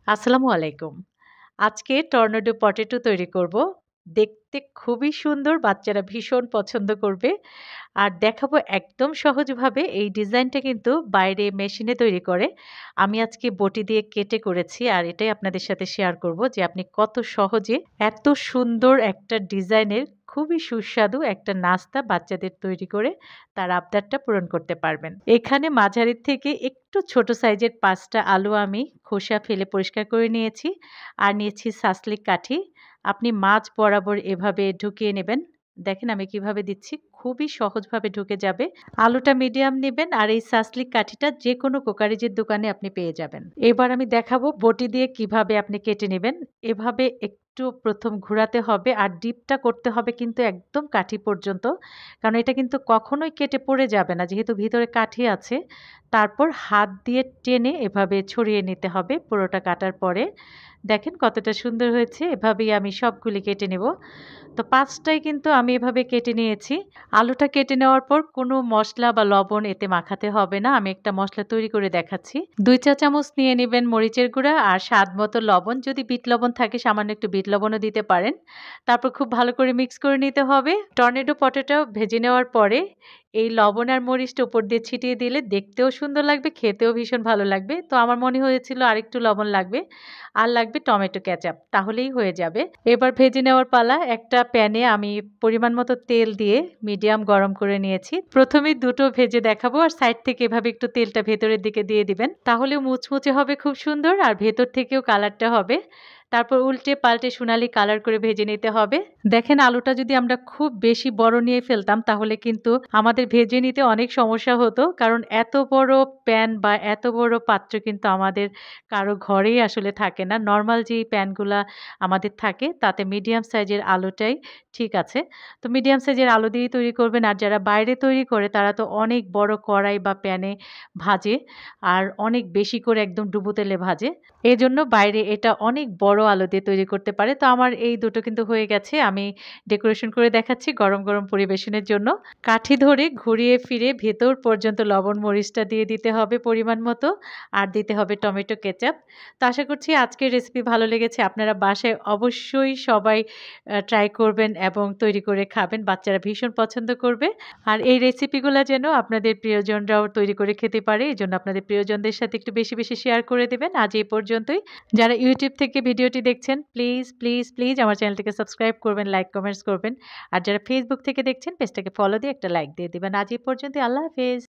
আসসালামু আলাইকুম। আজকে টর্নেডো পটেটো তৈরি করব। দেখতে খুবই সুন্দর, বাচ্চারা ভীষণ পছন্দ করবে। আর দেখাবো একদম সহজভাবে এই ডিজাইনটা কিন্তু বাইরে মেশিনে তৈরি করে। আমি আজকে বটি দিয়ে কেটে করেছি আর এটাই আপনাদের সাথে শেয়ার করব যে আপনি কত সহজে এত সুন্দর একটা ডিজাইনের খুবই সুস্বাদু একটা নাস্তা বাচ্চাদের তৈরি করে তার আবদারটা পূরণ করতে পারবেন। এখানে মাঝারির থেকে একটু ছোট সাইজের ৫ টা আলু আমি খোসা ফেলে পরিষ্কার করে নিয়েছি। আর নিয়েছি সাসলিক কাঠি। আপনি মাঝ বরাবর এভাবে ঢুকিয়ে নেবেন। দেখেন আমি কিভাবে দিচ্ছি। খুবই সহজভাবে ঢুকে যাবে। আলুটা মিডিয়াম নিবেন আর এই সাসলিক কাঠিটা যেকোনো কোকারিজের দোকানে আপনি পেয়ে যাবেন। এবার আমি দেখাবো বটি দিয়ে কিভাবে আপনি কেটে নিবেন। এভাবে একটু ১ম ঘোরাতে হবে আর ডিপটা করতে হবে কিন্তু একদম কাঠি পর্যন্ত। কারণ এটা কিন্তু কখনোই কেটে পড়ে যাবে না যেহেতু ভিতরে কাঠি আছে। তারপর হাত দিয়ে টেনে এভাবে ছড়িয়ে নিতে হবে পুরোটা কাটার পরে। দেখেন কতটা সুন্দর হয়েছে। এভাবেই আমি সবগুলি কেটে নেব। তো ৫ টাই কিন্তু আমি এভাবে কেটে নিয়েছি। আলুটা কেটে নেওয়ার পর কোনো মসলা বা লবণ এতে মাখাতে হবে না। আমি একটা মসলা তৈরি করে দেখাচ্ছি। ২ চা চামচ নিয়ে নিবেন মরিচের গুঁড়া আর স্বাদ মতো লবণ। যদি বিট লবণ থাকে সামান্য একটু বিট লবণও দিতে পারেন। তারপর খুব ভালো করে মিক্স করে নিতে হবে। টর্নেডো পটেটো ভেজে নেওয়ার পরে এই লবণ আর মরিচটা উপর দিয়ে ছিটিয়ে দিলে দেখতেও সুন্দর লাগবে, খেতেও ভীষণ ভালো লাগবে। তো আমার মনে হয়েছিল আরেকটু লবণ লাগবে। আর লাগবে টমেটো কেচাপ। তাহলেই হয়ে যাবে। এবার ভেজে নেওয়ার পালা। একটা প্যানে আমি পরিমাণ মতো তেল দিয়ে মিডিয়াম গরম করে নিয়েছি। ১ম এই দুটো ভেজে দেখাবো আর সাইড থেকে এভাবে একটু তেলটা ভেতরের দিকে দিয়ে দিবেন। তাহলে মুচমুচে হবে খুব সুন্দর আর ভেতর থেকেও কালারটা হবে। তারপর উল্টে পাল্টে সোনালি কালার করে ভেজে নিতে হবে। দেখেন আলুটা যদি আমরা খুব বেশি বড় নিয়ে ফেলতাম তাহলে কিন্তু আমাদের ভেজে নিতে অনেক সমস্যা হতো। কারণ এত বড় প্যান বা এত বড় পাত্র কিন্তু আমাদের কারো ঘরেই আসলে থাকে না। নরমাল যেই প্যানগুলা আমাদের থাকে তাতে মিডিয়াম সাইজের আলুটাই ঠিক আছে। তো মিডিয়াম সাইজের আলু দিয়েই তৈরি করবেন। আর যারা বাইরে তৈরি করে তারা তো অনেক বড় কড়াই বা প্যানে ভাজে। আর অনেক বেশি করে একদম ডুবো তেলে ভাজে। এজন্য বাইরে এটা অনেক বড় আলু দিয়ে তৈরি করতে পারে। তো আমার এই দুটো কিন্তু হয়ে গেছে। আমি ডেকোরেশন করে দেখাচ্ছি গরম, গরম পরিবেশনের জন্য। কাঠি ধরে ঘুরিয়ে ফিরে ভেতর পর্যন্ত লবণ মরিচটা দিয়ে দিতে হবে পরিমাণ মতো। আর দিতে হবে টমেটো কেচাপ। তো আশা করছি আজকের রেসিপি ভালো লেগেছে। আপনারা বাসায় অবশ্যই সবাই ট্রাই করবেন এবং তৈরি করে খাবেন। বাচ্চারা ভীষণ পছন্দ করবে। আর এই রেসিপিগুলা যেন আপনাদের প্রিয়জনরাও তৈরি করে খেতে পারে। এজন্য আপনাদের প্রিয়জনদের সাথে একটু বেশি, বেশি শেয়ার করে দিবেন। আজ এই পর্যন্তই। যারা YouTube থেকে ভিডিওটি দেখছেন প্লিজ, প্লিজ, প্লিজ আমার চ্যানেলটিকে সাবস্ক্রাইব করবেন, লাইক, কমেন্টস করবেন। আর যারা Facebook থেকে দেখছেন পেজটাকে ফলো দিয়ে একটা লাইক দিয়ে দিবেন। আজ এই পর্যন্তই। আল্লাহ হাফেজ।